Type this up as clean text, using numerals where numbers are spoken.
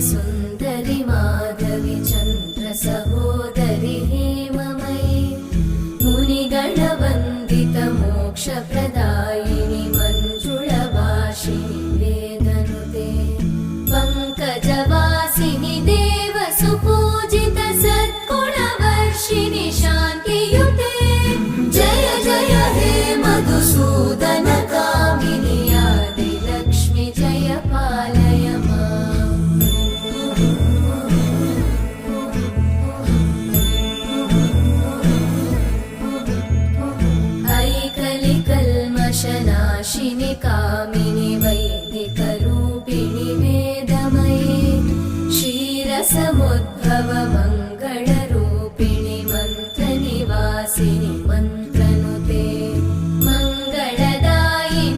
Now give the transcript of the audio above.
सुन्दरि माधवि चन्द्र सहोदरि हेममयि मुनिगणवन्दित मोक्षप्रदायिनि मञ्जुळभाषिणि वेदनुते पङ्कजवासिनि देवसुपूजित सद्गुणवर्षिणि शान्तियुते जय जय हे मधुसूदन कामिनि आदिलक्ष्मि जय पालय माम्। ऐकलिकल्मषनाशिनि कामिनि वैदिक